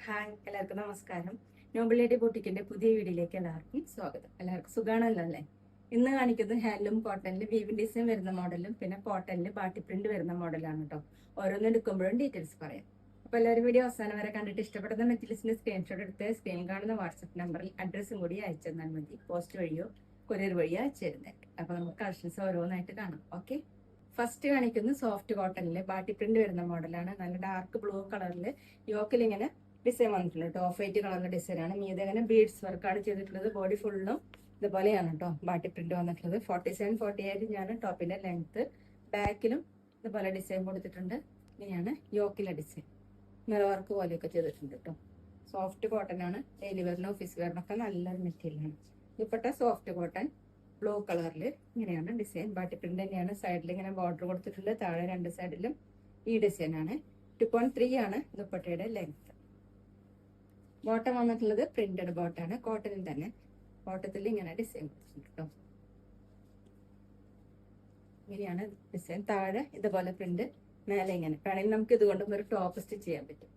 Hi, എല്ലാവർക്കും നമസ്കാരം. Noble lady ബൂട്ടിക്കിന്റെ പുതിയ വീഡിയോയിലേക്ക് എല്ലാവർക്കും സ്വാഗതം. എല്ലാവർക്കും സുഖാണല്ലോ അല്ലേ? ഇന്ന് കാണിക്കുന്നത് ഹാൻഡ്ലൂം കോട്ടണിൽ വീവിംഗ് ഡിസൈൻ വരുന്ന മോഡലും പിന്നെ കോട്ടണിൽ ബാട്ടി പ്രിന്റ് വരുന്ന മോഡലാണ് കേട്ടോ. ഓരോന്നും എടുക്കുമ്പോഴും ഡീറ്റെയിൽസ് പറയാം. അപ്പോൾ എല്ലാവരും വീഡിയോ അവസാനം വരെ കണ്ടിട്ട് ഇഷ്ടപ്പെടുന്ന മെറ്റീരിയൽസിന്റെ സ്ക്രീൻഷോട്ട് എടുത്ത് സ്ക്രീനിൽ കാണുന്ന വാട്സ്ആപ്പ് നമ്പറിൽ അഡ്രസ്സും കൂടി അയച്ചു തന്നാൽ മതി. പോസ്റ്റ് വഴിയോ കൊറിയർ വഴിയോ അയച്ചു തരുന്നതായിരിക്കും. അപ്പോൾ നമുക്ക് കളക്ഷൻസ് ഓരോന്നായിട്ട് കാണാം. ഓക്കെ, ഫസ്റ്റ് കാണിക്കുന്നത് സോഫ്റ്റ് കോട്ടണില് ബാട്ടി പ്രിന്റ് വരുന്ന മോഡലാണ്. നല്ല ഡാർക്ക് ബ്ലൂ കളറിൽ യോക്കിൽ ഇങ്ങനെ ഡിസൈൻ വന്നിട്ടുണ്ട് കേട്ടോ. ഓഫ് വൈറ്റ് കളറിന്റെ ഡിസൈൻ ആണ്. മീതെ അങ്ങനെ ബീഡ്സ് വർക്കാണ് ചെയ്തിട്ടുള്ളത്. ബോഡി ഫുള്ളും ഇതുപോലെയാണ് കേട്ടോ ബാട്ടി പ്രിന്റ് വന്നിട്ടുള്ളത്. 47-48 ഞാൻ ടോപ്പിന്റെ ലെങ്ത്. ബാക്കിലും ഇതുപോലെ ഡിസൈൻ കൊടുത്തിട്ടുണ്ട്. ഇങ്ങനെയാണ് യോക്കിലെ ഡിസൈൻ. മിറർ വർക്ക് പോലെയൊക്കെ ചെയ്തിട്ടുണ്ട് കേട്ടോ. സോഫ്റ്റ് കോട്ടൺ ആണ്. ഡെയിലി വെയറിനും ഓഫീസ് വെയറിനൊക്കെ നല്ലൊരു മെറ്റീരിയൽ ആണ്. ദുപ്പട്ട സോഫ്റ്റ് കോട്ടൺ ബ്ലൂ കളറിൽ ഇങ്ങനെയാണ് ഡിസൈൻ. ബാട്ടി പ്രിന്റ് തന്നെയാണ്. സൈഡിൽ ഇങ്ങനെ ബോർഡർ കൊടുത്തിട്ടുണ്ട്. താഴെ രണ്ട് സൈഡിലും ഈ ഡിസൈൻ ആണ്. 2.3 ആണ് ദുപ്പട്ടയുടെ ലെങ്ത്. ബോട്ടം വന്നിട്ടുള്ളത് പ്രിന്റഡ് ബോട്ടാണ്. കോട്ടണിൽ തന്നെ ബോട്ടത്തിൽ ഇങ്ങനെ ഡിസൈൻ കൊടുത്തിട്ടുണ്ട് കേട്ടോ. ഇങ്ങനെയാണ് ഡിസൈൻ. താഴെ ഇതുപോലെ പ്രിന്റ്, മേലെ ഇങ്ങനെ വേണമെങ്കിൽ നമുക്ക് ഇതുകൊണ്ടും ഒരു ടോപ്പ് സ്റ്റിച്ച് ചെയ്യാൻ പറ്റും.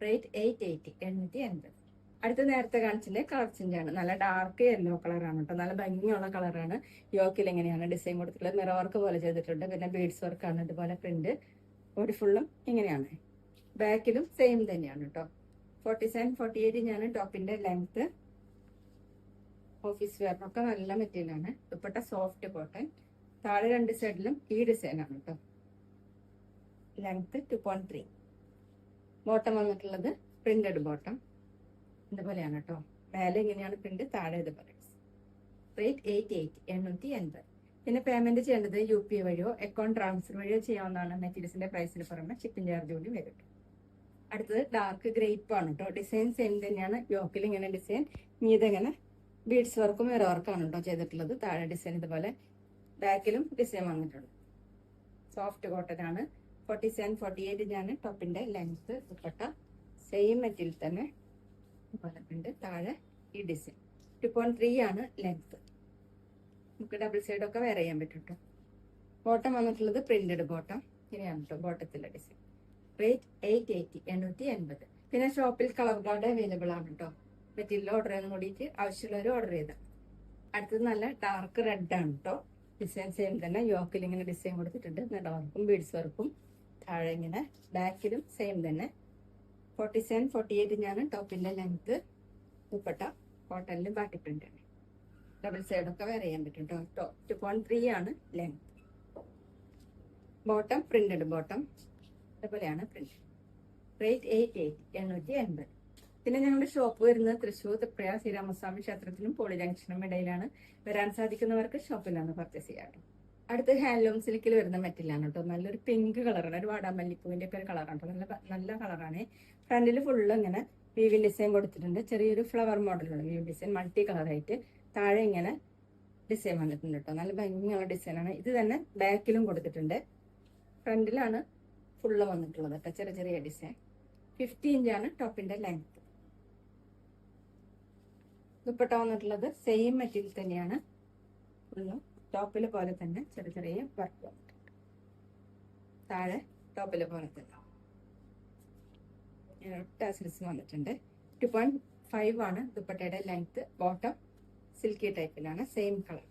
റേറ്റ് 880 880. അടുത്ത നേരത്തെ കാണിച്ചില്ലേ കളർ ചേഞ്ച് ആണ്. നല്ല ഡാർക്ക് യെല്ലോ കളറാണ് കേട്ടോ. നല്ല ഭംഗിയുള്ള കളറാണ്. യോക്കിൽ എങ്ങനെയാണ് ഡിസൈൻ കൊടുത്തിട്ടുള്ളത്. മിറർ വർക്ക് പോലെ ചെയ്തിട്ടുണ്ട്. പിന്നെ ബീഡ്സ് വർക്കാണ്. ഇതുപോലെ പ്രിന്റ്. ബോഡി ഫുള്ളും ഇങ്ങനെയാണ്. ബാക്കിലും സെയിം തന്നെയാണ് കേട്ടോ. 47-48 ഞാൻ ടോപ്പിന്റെ ലെങ്ത്. ഓഫീസ് വെയറിനൊക്കെ നല്ല മെറ്റീരിയൽ ആണ്. Dupatta soft cotton. താഴെ രണ്ട് സൈഡിലും ഈ ഡിസൈൻ ആണ് കേട്ടോ. ലെങ്ത് 2.3. ബോട്ടം വന്നിട്ടുള്ളത് പ്രിന്റഡ് ബോട്ടം. ഇതുപോലെയാണ് കേട്ടോ. മേലെ ഇങ്ങനെയാണ് പ്രിന്റ്, താഴെ ഇതുപോലെ. റേറ്റ് 880 880. പിന്നെ പേയ്മെന്റ് ചെയ്യേണ്ടത് UP വഴിയോ അക്കൗണ്ട് ട്രാൻസ്ഫർ വഴിയോ ചെയ്യാവുന്നതാണ്. മെറ്റീരിയൽസിന്റെ പ്രൈസിന് പുറമെ ഷിപ്പിംഗ് ചാർജ് കൂടി വരും. അടുത്തത് ഡാർക്ക് ഗ്രേപ്പ് ആണ് കേട്ടോ. ഡിസൈൻ സെയിം തന്നെയാണ്. യോക്കിൽ ഇങ്ങനെ ഡിസൈൻ, മീതെ ഇങ്ങനെ ബീഡ്സ് വർക്കും മിറർ വർക്കാണ് കേട്ടോ ചെയ്തിട്ടുള്ളത്. താഴെ ഡിസൈൻ ഇതുപോലെ. ബാക്കിലും ഡിസൈൻ വന്നിട്ടുണ്ട്. സോഫ്റ്റ് കോട്ടൺ ആണ്. 47-48 ഞാൻ ടോപ്പിന്റെ ലെങ്ത്. ദുപ്പട്ട സെയിം മെറ്റീരിയൽ തന്നെ ഇതുപോലെ ഉണ്ട്. താഴെ ഈ ഡിസൈൻ. 2.3 ആണ് ലെങ്ത്. നമുക്ക് ഡബിൾ സൈഡൊക്കെ വെയർ ചെയ്യാൻ പറ്റും കേട്ടോ. ബോട്ടം വന്നിട്ടുള്ളത് പ്രിന്റഡ് ബോട്ടം. ഇങ്ങനെയാണ് കേട്ടോ ബോട്ടത്തിലെ ഡിസൈൻ. റേറ്റ് 880 880. പിന്നെ ഷോപ്പിൽ കളർ ഗാർഡ് അവൈലബിൾ ആണ് കേട്ടോ. മെറ്റീരിയൽ ഓർഡർ ചെയ്യാൻ കൂടിയിട്ട് ആവശ്യമുള്ളവർ ഓർഡർ ചെയ്താൽ. അടുത്തത് നല്ല ഡാർക്ക് റെഡ് ആണ് കേട്ടോ. ഡിസൈൻ സെയിം തന്നെ. യോക്കിൽ ഇങ്ങനെ ഡിസൈൻ കൊടുത്തിട്ടുണ്ട്. നെട വർക്കും ബീഡ്സ് വർക്കും. താഴെ ഇങ്ങനെ. ബാക്കിലും സെയിം തന്നെ. 47-48 ഞാൻ ടോപ്പിന്റെ ലെങ്ത്. ദുപ്പട്ട കോട്ടണിൽ ബാട്ടി പ്രിന്റ് ആണ്. ഡബിൾ സൈഡൊക്കെ വെയർ ചെയ്യാൻ പറ്റും കേട്ടോ. 2.3 ആണ് ലെങ്ത്. Bottom printed bottom. ഇതുപോലെയാണ് പ്രിന്റ്. റേറ്റ് 880 880. പിന്നെ ഞങ്ങളുടെ ഷോപ്പ് വരുന്നത് തൃശ്ശൂർ തൃപ്രയ ശ്രീരാമസ്വാമി ക്ഷേത്രത്തിനും പോളി ജംഗ്ഷനും ഇടയിലാണ്. വരാൻ സാധിക്കുന്നവർക്ക് ഷോപ്പിലാണ് പർച്ചേസ് ചെയ്യാറ്. അടുത്ത് ഹാൻഡ്ലൂം സിൽക്കിൽ വരുന്ന മെറ്റീരിയലാണ് കേട്ടോ. നല്ലൊരു പിങ്ക് കളറാണ്. ഒരു വാടാമല്ലിപ്പൂവിന്റെ ഒക്കെ ഒരു കളറാണ് കേട്ടോ. നല്ല കളറാണ്. ഫ്രണ്ടിൽ ഫുള്ള് ഇങ്ങനെ വീവിംഗ് ഡിസൈൻ കൊടുത്തിട്ടുണ്ട്. ചെറിയൊരു ഫ്ലവർ മോഡലാണ് വീവിംഗ് ഡിസൈൻ. മൾട്ടി കളറായിട്ട് താഴെ ഇങ്ങനെ ഡിസൈൻ വന്നിട്ടുണ്ട് കേട്ടോ. നല്ല ഭംഗിയുള്ള ഡിസൈനാണ്. ഇത് തന്നെ ബാക്കിലും കൊടുത്തിട്ടുണ്ട്. ഫ്രണ്ടിലാണ് ഫുള്ള് വന്നിട്ടുള്ളത് കേട്ടോ. ചെറിയ ചെറിയ ഡിസൈൻ. 50 ഇഞ്ചാണ് ടോപ്പിന്റെ ലെങ്ത്. ദുപ്പട്ട വന്നിട്ടുള്ളത് സെയിം മെറ്റീരിയൽ തന്നെയാണ്. ഫുള്ളും ടോപ്പിൽ പോലെ തന്നെ ചെറിയ ചെറിയ വർക്ക് വന്നിട്ടുണ്ട്. താഴെ ടോപ്പിൽ പോലെ തന്നെ ടാസൽസ് വന്നിട്ടുണ്ട്. 2.5 ആണ് ദുപ്പട്ടയുടെ ലെങ്ത്. ബോട്ടം സിൽക്കി ടൈപ്പിലാണ്. Same colour.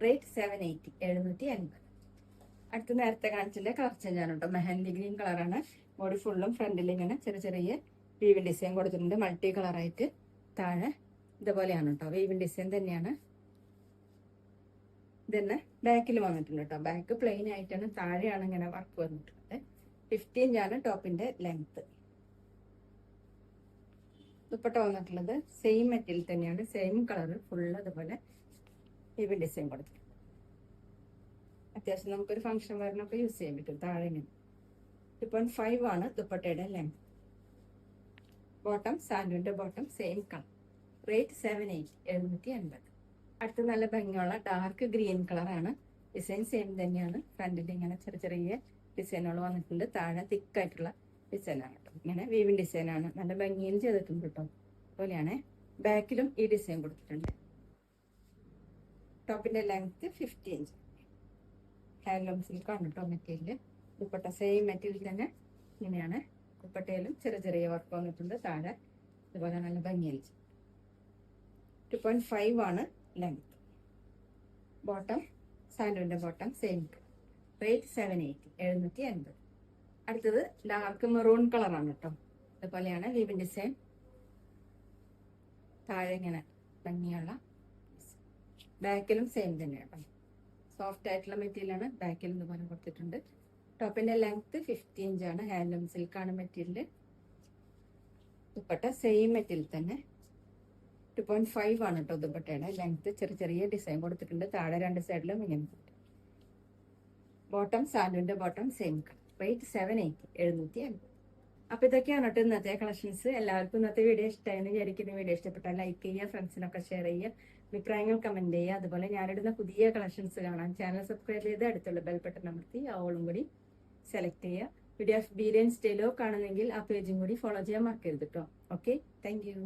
റേറ്റ് 780 780. അടുത്ത നേരത്തെ കാണിച്ചില്ലേ കളർ ചേഞ്ച് ആണ് കേട്ടോ. മെഹന്തി ഗ്രീൻ കളറാണ്. ബോഡി ഫുള്ളും ഫ്രണ്ടിൽ ഇങ്ങനെ ചെറിയ ചെറിയ വീവിംഗ് ഡിസൈൻ കൊടുത്തിട്ടുണ്ട്. മൾട്ടി കളറായിട്ട്. താഴെ ഇതുപോലെയാണ് കേട്ടോ. വീവിംഗ് ഡിസൈൻ തന്നെയാണ്. ഇതന്നെ ബാക്കിൽ വന്നിട്ടുണ്ട് കേട്ടോ. ബാക്ക് പ്ലെയിൻ ആയിട്ടാണ്. താഴെയാണ് ഇങ്ങനെ വർക്ക് വന്നിട്ടുള്ളത്. 50 ഇഞ്ചാണ് ടോപ്പിന്റെ ലെങ്ത്. ദുപ്പട്ട വന്നിട്ടുള്ളത് സെയിം മെറ്റീരിയൽ തന്നെയാണ്. സെയിം കളർ ഫുള്ള് ഇതുപോലെ വീവിംഗ് ഡിസൈൻ കൊടുത്തിട്ടുണ്ട്. അത്യാവശ്യം നമുക്കൊരു ഫംഗ്ഷൻ വെയറിനൊക്കെ യൂസ് ചെയ്യാൻ പറ്റും. താഴെ ഇങ്ങനെ 2.5 ആണ് ദുപ്പട്ടയുടെ ലെങ്ത്. ബോട്ടം സാൻഡുവിന്റെ ബോട്ടം സെയിം കളർ. റേറ്റ് 780 780. അടുത്ത നല്ല ഭംഗിയുള്ള ഡാർക്ക് ഗ്രീൻ കളറാണ്. ഡിസൈൻ സെയിം തന്നെയാണ്. ഫ്രണ്ടിൽ ഇങ്ങനെ ചെറിയ ചെറിയ ഡിസൈനുകൾ വന്നിട്ടുണ്ട്. താഴെ തിക്കായിട്ടുള്ള ഡിസൈനാണ് കേട്ടോ. ഇങ്ങനെ വീവിംഗ് ഡിസൈനാണ്. നല്ല ഭംഗിയിൽ ചെയ്തിട്ടുണ്ട് കേട്ടോ. അതുപോലെയാണ് ബാക്കിലും ഈ ഡിസൈൻ കൊടുത്തിട്ടുണ്ട്. ടോപ്പിന്റെ ലെങ്ത് 50 ഇഞ്ച്. ഹാൻഡ്ലൂം സിൽക്കാണ് കേട്ടോ മെറ്റീരിയൽ. ദുപ്പട്ട സെയിം മെറ്റീരിയൽ തന്നെ ഇങ്ങനെയാണ് ദുപ്പട്ടയിലും ചെറിയ ചെറിയ വർക്ക് വന്നിട്ടുണ്ട്. താഴെ ഇതുപോലെ നല്ല ഭംഗിയിൽ 2.5 ആണ് ലെങ്ത്. ബോട്ടം സാൻഡോന്റെ ബോട്ടം സെയിം. റേറ്റ് 780, 780. അടുത്തത് ഡാർക്ക് മെറൂൺ കളറാണ് കേട്ടോ. അതുപോലെയാണ് വീവിൻ ഡിസൈൻ. താഴെ ഇങ്ങനെ ഭംഗിയുള്ള, ബാക്കിലും സെയിം തന്നെയാണ്. സോഫ്റ്റ് ആയിട്ടുള്ള മെറ്റീരിയലാണ്. ബാക്കിലും ഇതുപോലെ കൊടുത്തിട്ടുണ്ട്. ടോപ്പിന്റെ ലെങ്ത് 50 ഇഞ്ചാണ്. ഹാൻഡ്ലൂം സിൽക്കാണ് മെറ്റീരിയൽ. ദുപ്പട്ട സെയിം മെറ്റീരിയൽ തന്നെ. 2.5 ആണ് കേട്ടോ ദുപ്പട്ടയുടെ ലെങ്ത്. ചെറിയ ചെറിയ ഡിസൈൻ കൊടുത്തിട്ടുണ്ട്. താഴെ രണ്ട് സൈഡിലും ഇങ്ങനെ. ബോട്ടം സാൻഡോന്റെ ബോട്ടം സെയിം കളർ. റേറ്റ് 780, 780. അപ്പൊ ഇതൊക്കെയാണ് കേട്ടോ ഇന്നത്തെ കളക്ഷൻസ്. എല്ലാവർക്കും ഇന്നത്തെ വീഡിയോ ഇഷ്ടമായെന്ന് വിചാരിക്കുന്ന. വീഡിയോ ഇഷ്ടപ്പെട്ടാൽ ലൈക്ക് ചെയ്യുക, ഫ്രണ്ട്സിനൊക്കെ ഷെയർ ചെയ്യുക, അഭിപ്രായങ്ങൾ കമന്റ് ചെയ്യുക. അതുപോലെ ഞാനിടുന്ന പുതിയ കളക്ഷൻസ് കാണാൻ ചാനൽ സബ്സ്ക്രൈബ് ചെയ്ത് അടുത്തുള്ള ബെൽ ബട്ടൺ അമർത്തി ഓളും കൂടി സെലക്ട് ചെയ്യുക. വീഡിയോ ഓഫ് ബീരിയൻ സ്റ്റൈലോ കാണുന്നെങ്കിൽ ആ പേജും കൂടി ഫോളോ ചെയ്യാൻ മറക്കരുത് കേട്ടോ. Okay, thank you.